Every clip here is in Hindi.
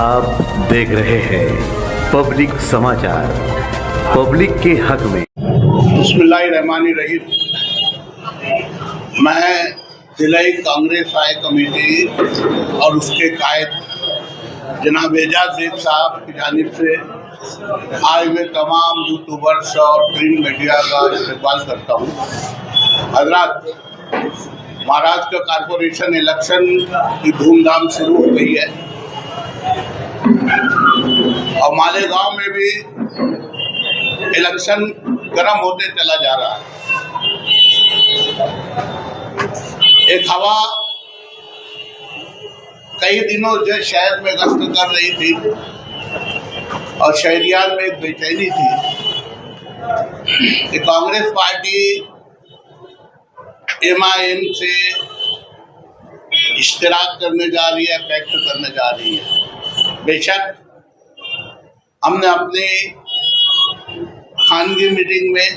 आप देख रहे हैं पब्लिक समाचार, पब्लिक के हक में। बिस्मिल्लाहिर्रहमानिर्रहीम। मैं जिलाई कांग्रेस हाई कमेटी और उसके कायद जनाब एजाज शेख साहब की जानिब से आए हुए तमाम यूट्यूबर्स और प्रिंट मीडिया का इस्तेमाल करता हूँ। हजरात, महाराष्ट्र का कॉरपोरेशन इलेक्शन की धूमधाम शुरू हो गई है और मालेगांव में भी इलेक्शन गर्म होते चला जा रहा है। एक हवा कई दिनों से शहर में गश्त कर रही थी और शहरियान में एक बेचैनी थी कि कांग्रेस पार्टी MIM से इश्तिराक करने जा रही है, पैक्ट करने जा रही है। बेशक हमने अपनी खानगी मीटिंग में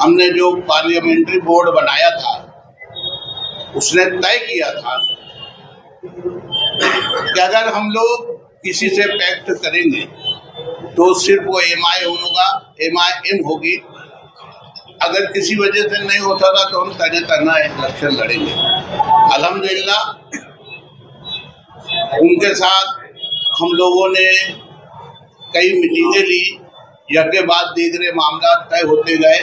हमने जो पार्लियामेंट्री बोर्ड बनाया था उसने तय किया था कि अगर हम लोग किसी से पैक्ट करेंगे तो सिर्फ वो MIM होगी। अगर किसी वजह से नहीं होता था तो हम तने तना इलेक्शन लड़ेंगे। अल्हम्दुलिल्लाह उनके साथ हम लोगों ने कई मीटिंगें ली, यके बाद दीगरे मामला तय होते गए।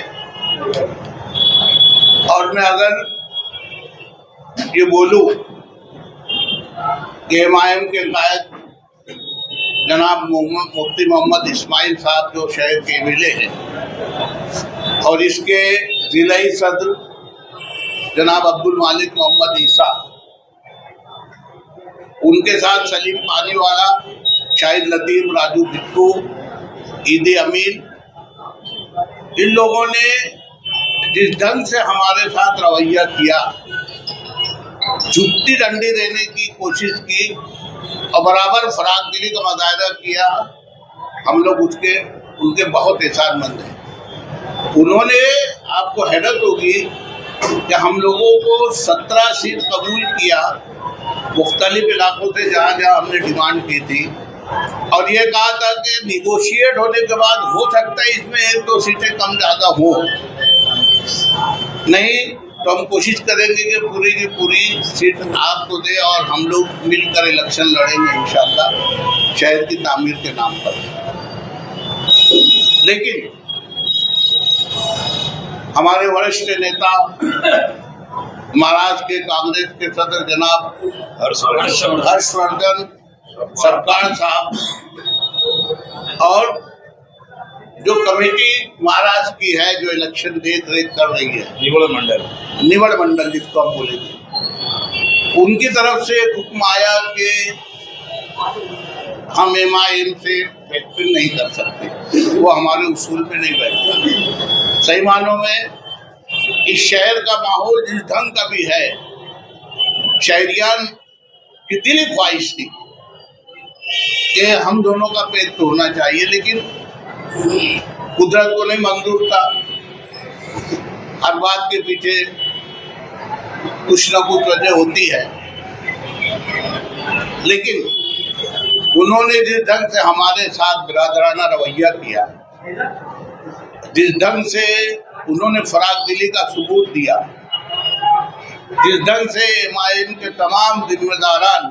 और मैं अगर ये बोलूं कि MIM के कायद जनाब मुफ्ती मोहम्मद इस्माइल साहब जो शहर के MLA हैं और इसके जिलाई सदर जनाब अब्दुल मालिक मोहम्मद ईसा, उनके साथ सलीम पानीवाला, शाहिद लतीफ, राजू बिट्टू, ईदी अमीन, इन लोगों ने जिस ढंग से हमारे साथ रवैया किया, झुकती डंडी देने की कोशिश की और बराबर फराग दिली का मुजाहिरा किया, हम लोग उनके बहुत एहसानमंद हैं। उन्होंने, आपको हैरत होगी कि हम लोगों को 17 सीट कबूल किया मुख्तलिफ इलाकों से जहाँ जहाँ हमने डिमांड की थी और ये कहा था कि निगोशिएट होने के बाद हो सकता है इसमें 1-2 सीटें कम ज़्यादा हो, नहीं तो हम कोशिश करेंगे कि पूरी की पूरी सीट आपको दे और हम लोग मिलकर इलेक्शन लड़ेंगे इंशाअल्लाह शहर की तामीर के नाम पर। लेकिन हमारे वरिष्ठ नेता महाराष्ट्र के कांग्रेस के सदर जनाब हर्षवर्धन सरकार साहब और जो कमेटी महाराष्ट्र की है जो इलेक्शन देख रेख कर रही है, निवड़ मंडल जिसको हम बोलेंगे, उनकी तरफ से एक हुक्म आया कि हम MIM से फैक्ट्री नहीं कर सकते, वो हमारे उसूल पे नहीं बैठता। सही मानों में इस शहर का माहौल जिस ढंग का भी है, शहरियान की दिली ख्वाहिश थी कि हम दोनों का पेट तोड़ना चाहिए, लेकिन कुदरत को नहीं मंजूर था। हर बात के पीछे कुछ न कुछ वजह होती है, लेकिन उन्होंने जिस ढंग से हमारे साथ बिरादराना रवैया किया, जिस ढंग से उन्होंने फराग दिली का सबूत दिया, जिस ढंग से MIM के तमाम जिम्मेदारान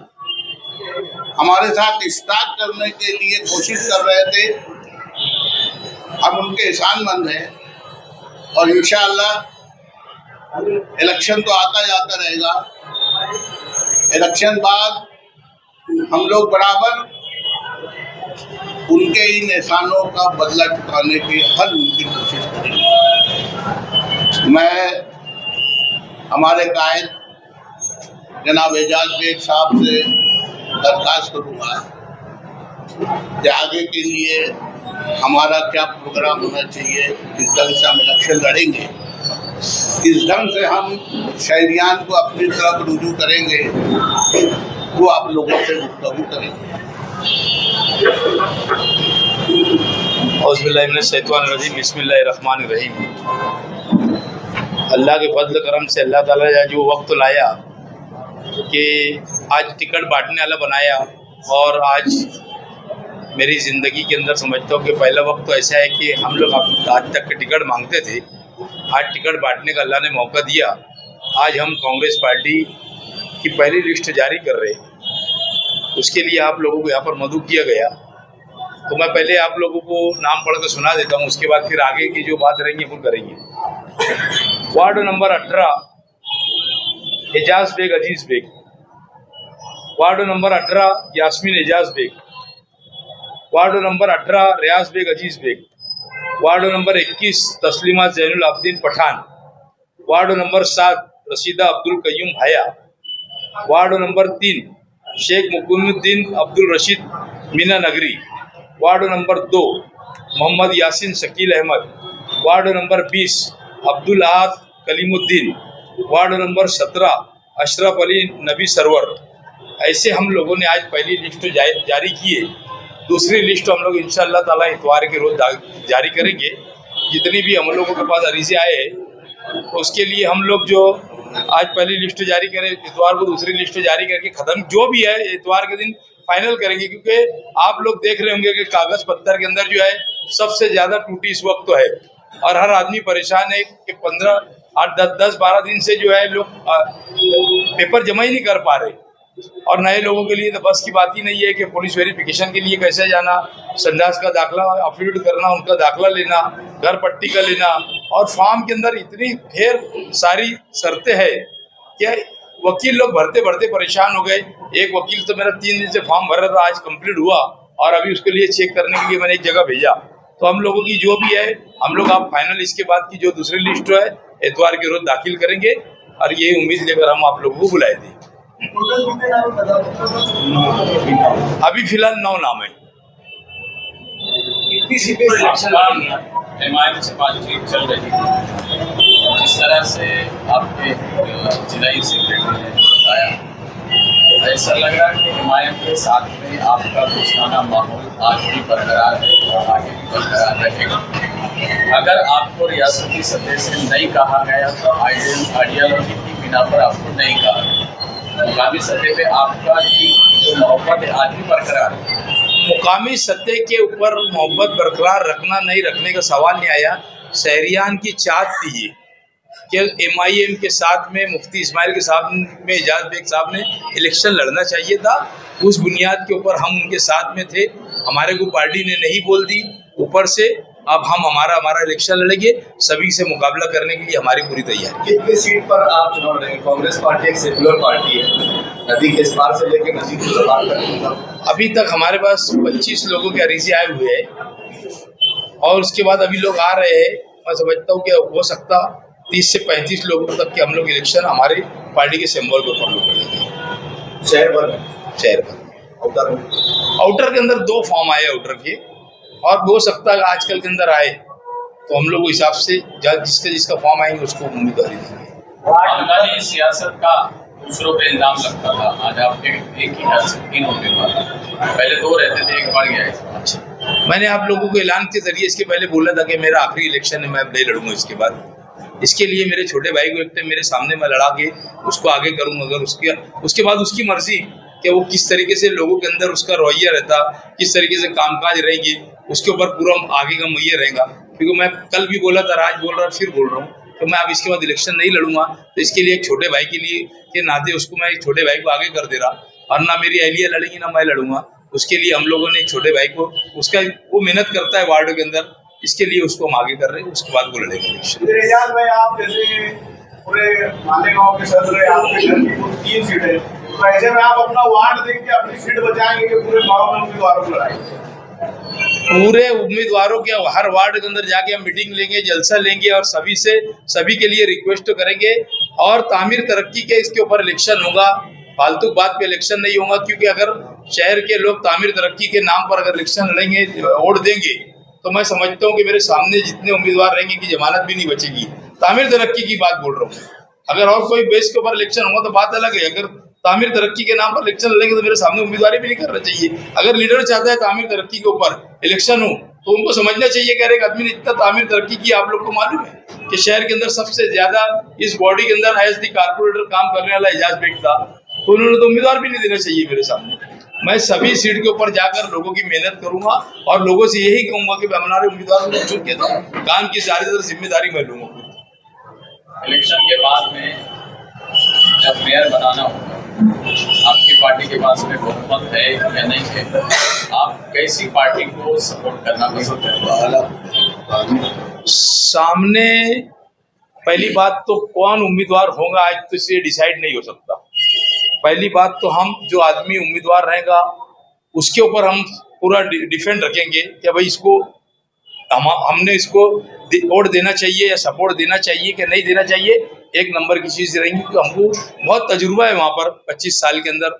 हमारे साथ इश्ताक करने के लिए कोशिश कर रहे थे, हम उनके एहसानमंद हैं और इंशाअल्लाह इलेक्शन तो आता जाता रहेगा। इलेक्शन बाद हम लोग बराबर उनके इन एहसानों का बदला चुकाने की हर मुमकिन कोशिश करेंगे। मैं हमारे कायद जनाब एजाज शेख साहब से दरख्वास्त करूँगा कि आगे के लिए हमारा क्या प्रोग्राम होना चाहिए, किस ढंग से हम इलेक्शन लड़ेंगे, किस ढंग से हम शहरियान को अपनी तरफ रुजू करेंगे, वो आप लोगों से गुफ्तगू करेंगे। बिस्मिल्लाहिर्रहमानिर्रहीम। अल्लाह के फजल करम से अल्लाह ताला ने जो वक्त लाया कि आज टिकट बांटने वाला बनाया और आज मेरी ज़िंदगी के अंदर समझता हूँ कि पहला वक्त तो ऐसा है कि हम लोग आज तक के टिकट मांगते थे, आज टिकट बांटने का अल्लाह ने मौका दिया। आज हम कांग्रेस पार्टी की पहली लिस्ट जारी कर रहे हैं, उसके लिए आप लोगों को यहाँ पर मदऊ किया गया। तो मैं पहले आप लोगों को नाम पढ़ कर सुना देता हूँ, उसके बाद फिर आगे की जो बात रहेंगी वो करेंगे। Ward number 18 Ejaz Baig Aziz Baig, ward number 18 Yasmin Ejaz Baig, ward number 18 Riyaz Baig Aziz Baig, ward number 21 Taslima Zainul Abedin Pathan, ward number 7 Rashida Abdul Qayyum Haya, ward number 3 Sheikh Mukumuddin Abdul Rashid Meena Nagari, ward number 2 Mohammad Yasin Shakeel Ahmed, ward number 20 Abdul ahad Kalimuddin, ward number 17 Ashraf Ali Nabi Sarwar. ऐसे हम लोगों ने आज पहली लिस्ट जारी की है। दूसरी लिस्ट हम लोग इंशाअल्लाह ताला इतवार के रोज जारी करेंगे। जितनी भी हम लोगों के पास अरीजे आए हैं उसके लिए हम लोग जो आज पहली लिस्ट जारी करें, इतवार को दूसरी लिस्ट जारी करके ख़त्म जो भी है इतवार के दिन फाइनल करेंगे। क्योंकि आप लोग देख रहे होंगे कि कागज़ पत्थर के अंदर जो है सबसे ज़्यादा टूटी इस वक्त तो है, और हर आदमी परेशान है कि 15 8 10 12 दिन से जो है लोग पेपर जमा ही नहीं कर पा रहे। और नए लोगों के लिए तो बस की बात ही नहीं है कि पुलिस वेरिफिकेशन के लिए कैसे जाना, संडास का दाखला अफिडेविट करना, उनका दाखला लेना, घर पट्टी का लेना, और फॉर्म के अंदर इतनी ढेर सारी शर्तें हैं कि वकील लोग भरते भरते परेशान हो गए। एक वकील तो मेरा 3 दिन से फॉर्म भर रहा था, आज कंप्लीट हुआ और अभी उसके लिए चेक करने के लिए मैंने एक जगह भेजा। तो हम लोगों की जो भी है हम लोग आप फाइनल इसके बाद की जो दूसरी लिस्ट है इतवार के रोज दाखिल करेंगे, और ये उम्मीद लेकर हम आप लोगों को बुलाए थे। अभी फिलहाल 9 नाम है। एमआईएम से बातचीत चल रही है, जिस तरह से आपके जिलाई सेक्रेटरी ने बताया, ऐसा लग रहा है कि एमआईएम के साथ में आपका दोस्ताना माहौल आज भी बरकरार है और आगे भी बरकरार रहेगा। अगर आपको रियासती सतह से नहीं कहा गया तो आइडियोलॉजी की बिना पर आपको नहीं कहा गया, मुकामी सतह पे आपका जो मोहब्बत है आज भी बरकरार है। मुकामी सतह के ऊपर मोहब्बत बरकरार रखना नहीं रखने का सवाल नहीं आया। शहरियान की चाहत थी ये कि एमआईएम के साथ में मुफ्ती इस्माइल के साथ में एजाज बेग साहब ने इलेक्शन लड़ना चाहिए था। उस बुनियाद के ऊपर हम उनके साथ में थे। हमारे को पार्टी ने नहीं बोल दी ऊपर से, अब हम हमारा इलेक्शन लड़ेंगे। सभी से मुकाबला करने के लिए हमारी पूरी तैयारी। कितनी सीट पर आप चुनाव लड़ेंगे? कांग्रेस पार्टी एक सेकुलर पार्टी है, नदी के इस पार से लेकर नदी के पार तक। अभी तक हमारे पास 25 लोगों के अरीजे आए हुए हैं और उसके बाद अभी लोग आ रहे हैं। मैं समझता हूँ कि हो सकता 30 से 35 लोगों तक के हम लोग इलेक्शन हमारी पार्टी के सिंबल पे फॉलो करेंगे। शहर भर आउटर के अंदर 2 फॉर्म आए आउटर के, और हो सकता है आजकल के अंदर आए तो हम लोग हिसाब से जिसका फॉर्म आएंगे उसको उम्मीदवारी देंगे। खानदानी सियासत का दूसरों पे इल्जाम लगता था, आज आपके एक ही घर से 3 उम्मीदवार, पहले 2 रहते थे, 1 बढ़ गया है। अच्छा, मैंने आप लोगों को ऐलान के जरिए इसके पहले बोला था कि मेरा आखिरी इलेक्शन है, मैं नहीं लड़ूंगा इसके बाद। इसके लिए मेरे छोटे भाई को एक मेरे सामने मैं लड़ा के उसको आगे करूंगा। अगर उसके बाद उसकी मर्जी कि वो किस तरीके से लोगों के अंदर उसका रवैया रहता, किस तरीके से कामकाज रहेगी, उसके ऊपर पूरा आगे का मुहैया रहेगा। क्योंकि मैं कल भी बोला था, आज बोल रहा फिर बोल रहा हूँ कि मैं अब इसके बाद इलेक्शन नहीं लड़ूंगा। तो इसके लिए एक छोटे भाई के लिए के नाते उसको मैं एक छोटे भाई को आगे कर दे रहा, और ना मेरी अहलिया लड़ेगी ना मैं लड़ूंगा। उसके लिए हम लोगों ने एक छोटे भाई को, उसका वो मेहनत करता है वार्ड के अंदर, इसके लिए उसको हम आगे कर रहे हैं, उसके बाद वो लड़ेंगे इलेक्शन। आप जैसे पूरे मालेगांव के सदर, आपके घर की कुल 3 सीटें, तो ऐसे में आप अपना वार्ड देख के अपनी सीट बचाएंगे कि पूरे गाँव में उम्मीदवारों को लड़ाएंगे? पूरे उम्मीदवारों के हर वार्ड के अंदर जाके हम मीटिंग लेंगे, जलसा लेंगे और सभी के लिए रिक्वेस्ट तो करेंगे। और तामीर तरक्की के इसके ऊपर इलेक्शन होगा, फालतू बात पे इलेक्शन नहीं होगा। क्योंकि अगर शहर के लोग तामीर तरक्की के नाम पर अगर इलेक्शन लड़ेंगे, वोट देंगे, तो मैं समझता हूँ कि मेरे सामने जितने उम्मीदवार रहेंगे की जमानत भी नहीं बचेगी। तामीर तरक्की की बात बोल रहा हूँ। अगर और कोई बेस के ऊपर इलेक्शन होगा तो बात अलग है। अगर तामीर तरक्की के नाम पर इलेक्शन लड़ेंगे तो मेरे सामने उम्मीदवारी भी नहीं करना चाहिए। अगर लीडर चाहता है तामीर तरक्की के ऊपर इलेक्शन हो तो उनको समझना चाहिए कि अरे एक आदमी ने इतना तामीर तरक्की की, आप लोग को मालूम है कि शहर के अंदर सबसे ज्यादा इस बॉडी के अंदर एज दी कारपोरेटर काम करने वाला एजाज बेग था, तो उन्होंने तो उम्मीदवार भी नहीं देना चाहिए मेरे सामने। मैं सभी सीट के ऊपर जाकर लोगों की मेहनत करूंगा और लोगों से यही कहूंगा कि हमारे उम्मीदवार को चुन के दो, काम की सारी जिम्मेदारी मैं लूंगा। इलेक्शन के बाद में जब मेयर बनाना होगा, आपकी पार्टी के पास में बहुमत है या नहीं है, आप कैसी पार्टी को सपोर्ट करना पसंद करेंगे? सामने पहली बात तो कौन उम्मीदवार होगा आज तो इसे डिसाइड नहीं हो सकता। पहली बात तो हम जो आदमी उम्मीदवार रहेगा उसके ऊपर हम पूरा डिफेंड रखेंगे कि भाई इसको हमने इसको वोट देना चाहिए या सपोर्ट देना चाहिए कि नहीं देना चाहिए। एक नंबर की चीज रहेंगी कि हमको बहुत तजुर्बा है वहां पर 25 साल के अंदर,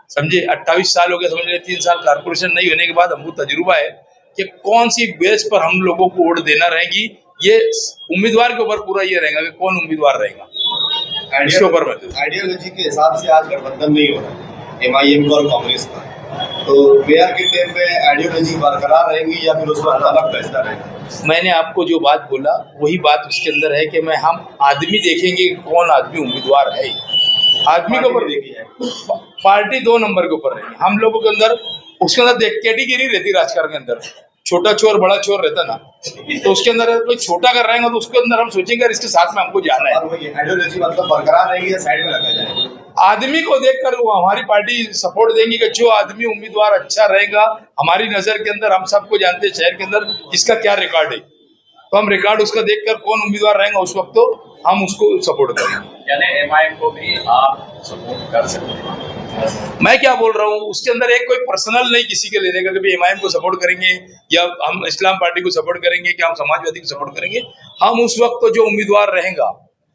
समझे 28 साल हो गए, समझ लीजिए 3 साल कारपोरेशन नहीं होने के बाद हमको तजुर्बा है कि कौन सी बेस पर हम लोगों को वोट देना रहेगी। ये उम्मीदवार के ऊपर पूरा ये रहेगा कि कौन उम्मीदवार रहेगा, इसके ऊपर आइडियोलॉजी के हिसाब से आज गठबंधन नहीं हो रहा MIM का और कांग्रेस का, तो मेयर के टेम पे आइडियोलॉजी बरकरार रहेगी या फिर उसका अलग फैसला रहेगा? मैंने आपको जो बात बोला वही बात उसके अंदर है कि हम आदमी देखेंगे कि कौन आदमी उम्मीदवार है। आदमी के ऊपर देखिए, पार्टी 2 नंबर के ऊपर रहेगी। हम लोगों के अंदर उसके अंदर कैटेगरी रहती राजकारण के अंदर, छोटा चोर बड़ा चोर रहता ना, तो उसके अंदर कोई छोटा कर रहेगा तो उसके अंदर हम सोचेंगे इसके साथ में हमको जाना है। आइडियोलॉजी मतलब बरकरार रहेगी या साइड में रखा जाएगा? आदमी को देखकर वो हमारी पार्टी सपोर्ट देंगी कि जो आदमी उम्मीदवार अच्छा रहेगा, हमारी नजर के अंदर हम सबको जानते हैं शहर के अंदर इसका क्या रिकॉर्ड है, तो हम रिकॉर्ड उसका देखकर कौन उम्मीदवार रहेगा उस वक्त तो हम उसको सपोर्ट करेंगे। यानी MIM को भी आप सपोर्ट कर सकते हैं? मैं क्या बोल रहा हूँ उसके अंदर एक कोई पर्सनल नहीं किसी के लेने का कि MIM को सपोर्ट करेंगे या हम इस्लाम पार्टी को सपोर्ट करेंगे कि हम समाजवादी को सपोर्ट करेंगे। हम उस वक्त तो जो उम्मीदवार रहेगा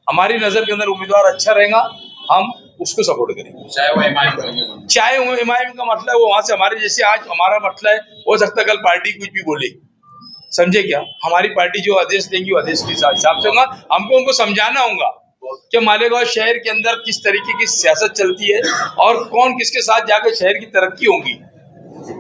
हमारी नजर के अंदर उम्मीदवार अच्छा रहेगा हम उसको सपोर्ट करेंगे, चाहे वो MIM चाहे वो MIM का मतलब है वो वहां से हमारे जैसे आज हमारा मतलब है हो सकता है कल पार्टी कुछ भी बोले, समझे क्या? हमारी पार्टी जो आदेश देंगी वो आदेश के हिसाब से होगा। हमको उनको समझाना होगा कि मालेगांव शहर के अंदर किस तरीके की सियासत चलती है और कौन किसके साथ जाकर शहर की तरक्की होगी,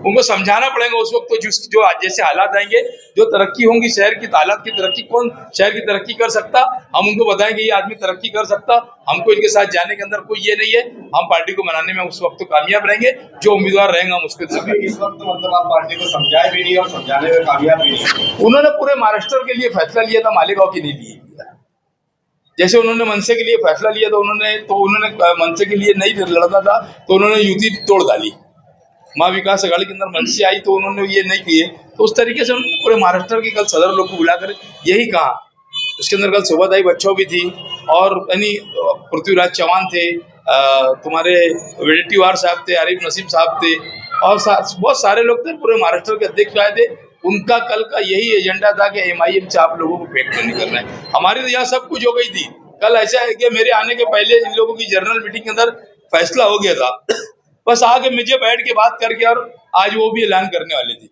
उनको समझाना पड़ेगा उस वक्त। तो जो जैसे हालात आएंगे, जो तरक्की होंगी शहर की हालात की तरक्की, कौन शहर की तरक्की कर सकता, हम उनको बताएंगे ये आदमी तरक्की कर सकता, हमको इनके साथ जाने के अंदर कोई ये नहीं है। हम पार्टी को बनाने में उस वक्त तो कामयाब रहेंगे, जो उम्मीदवार रहेंगे हम उसको इस वक्त मतलब आप पार्टी को समझाए भी नहीं और समझाने में कामयाब भी नहीं। उन्होंने पूरे महाराष्ट्र के लिए फैसला लिया था, मालेगांव के नहीं लिए। जैसे उन्होंने मनसे के लिए फैसला लिया था, उन्होंने मनसे के लिए नहीं लड़ना था तो उन्होंने युति तोड़ डाली, महा विकास अघाड़ी के अंदर मनसे आई तो उन्होंने ये नहीं किए। तो उस तरीके से उन्होंने पूरे महाराष्ट्र के कल सदर लोग को बुलाकर यही कहा। उसके अंदर कल शोभादाई बच्चों भी थी और यानी पृथ्वीराज चौहान थे, तुम्हारे वेडेट्टीवार साहब थे, आरिफ नसीम साहब थे और बहुत सारे लोग थे, पूरे महाराष्ट्र के अध्यक्ष आए थे। उनका कल का यही एजेंडा था कि MIM से आप लोगों को पेट नहीं करना है। हमारी तो यहाँ सब कुछ हो गई थी। कल ऐसा है कि मेरे आने के पहले इन लोगों की जनरल मीटिंग के अंदर फैसला हो गया था, बस आगे मुझे बैठ के बात करके और आज वो भी ऐलान करने वाले थे।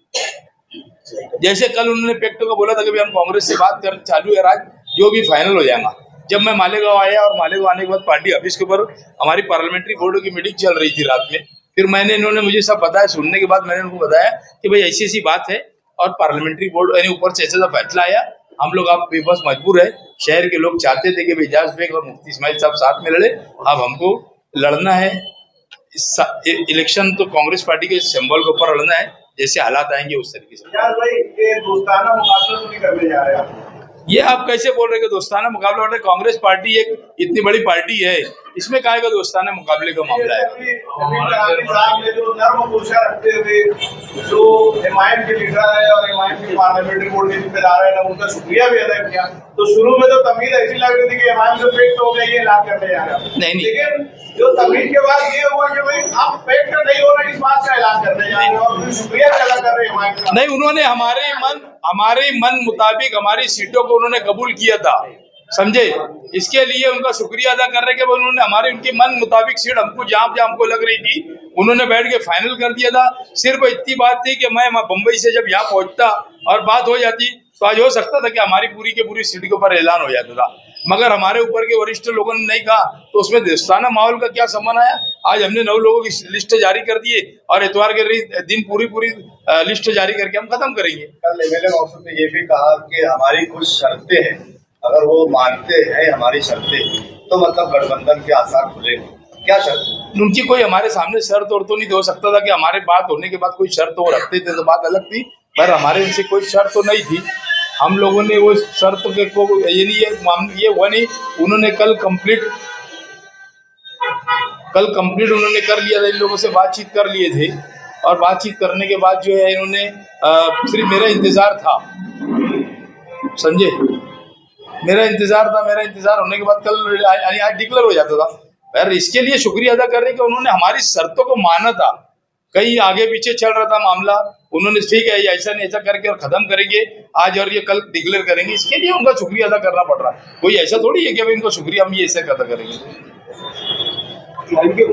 जैसे कल उन्होंने पेक्टो को बोला था कि हम कांग्रेस से बात कर चालू है आज, जो भी फाइनल हो जाएगा। जब मैं मालेगांव आया और मालेगांव आने के बाद पार्टी ऑफिस के ऊपर हमारी पार्लियामेंट्री बोर्ड की मीटिंग चल रही थी रात में, फिर इन्होंने मुझे सब बताया। सुनने के बाद मैंने उनको बताया कि भाई ऐसी ऐसी बात है और पार्लियामेंट्री बोर्ड यानी ऊपर से ऐसा फैसला आया, हम लोग आप बस मजबूर है। शहर के लोग चाहते थे कि एजाज बेग और मुफ्ती इस्माइल साहब साथ में लड़े, अब हमको लड़ना है इलेक्शन तो कांग्रेस पार्टी के सिंबल के ऊपर लड़ना है, जैसे हालात आएंगे उस तरीके से। यार भाई ये दोस्ताना मुकाबला तो नहीं करने जा रहे आप? ये आप कैसे बोल रहे हैं दोस्ताना मुकाबला हो रहा है? कांग्रेस पार्टी एक इतनी बड़ी पार्टी है, इसमें काहे का दोस्ताना मुकाबले का मामला है? साहब ने जो नर्म पोषा रखते हुए जो MIM के लीडर है और MIM के पार्लियामेंट्री बोर्ड के जिम्मेदार है ना, उनका शुक्रिया भी अदा किया। तो शुरू में तो तमीज ऐसी लग रही थी कि MIM से पेक्ट हो गया, ये ऐलान करने जा रहा है। नहीं, लेकिन जो तमीज के बाद ये हुआ कि भाई आप पेक्ट नहीं हो रहे, इस बात का ऐलान करने जा रहे हो और फिर शुक्रिया भी अदा कर रहे हैं MIM का। नहीं, उन्होंने हमारे मन मुताबिक हमारी सीटों को उन्होंने कबूल किया था, समझे? इसके लिए उनका शुक्रिया अदा कर रहे कि उन्होंने उनके मन मुताबिक सीट हमको जहाँ हमको लग रही थी उन्होंने बैठ के फाइनल कर दिया था। सिर्फ इतनी बात थी कि मैं बम्बई से जब यहाँ पहुंचता और बात हो जाती तो आज हो सकता था कि हमारी पूरी के पूरी सीट के ऊपर ऐलान हो जाता था, मगर हमारे ऊपर के वरिष्ठ लोगों ने नहीं कहा, तो उसमें दोस्ताना माहौल का क्या सम्मान आया? आज हमने 9 लोगों की लिस्ट जारी कर दी है और इतवार के दिन पूरी लिस्ट जारी करके हम खत्म करेंगे। कल MLA मौसम ने ये भी कहा कि हमारी कुछ शर्तें हैं, अगर वो मानते हैं हमारी शर्तें तो मतलब गठबंधन के आसार खुलेंगे। क्या शर्त? उनकी कोई हमारे सामने शर्त और तो नहीं हो सकता था कि हमारे बात होने के बाद कोई शर्त वो रखते थे तो बात अलग थी, पर हमारे इनसे कोई शर्त तो नहीं थी। हम लोगों ने वो शर्त के को ये नहीं ये हुआ नहीं। उन्होंने कल कंप्लीट उन्होंने कर लिया था, इन लोगों से बातचीत कर लिए थे और बातचीत करने के बाद जो है इन्होंने सिर्फ मेरा इंतजार था संजय, मेरा इंतजार होने के बाद कल आज डिक्लेयर हो जाता था। यार इसके लिए शुक्रिया अदा कर रहे हैं कि उन्होंने हमारी शर्तों को माना था। कहीं आगे पीछे चल रहा था मामला, उन्होंने ठीक है ऐसा नहीं ऐसा करके और खत्म करेंगे आज और ये कल डिक्लेयर करेंगे, इसके लिए उनका शुक्रिया अदा करना पड़ रहा है। कोई ऐसा थोड़ी है कि अब इनको शुक्रिया हम ये ऐसे अदा करेंगे। Thank you.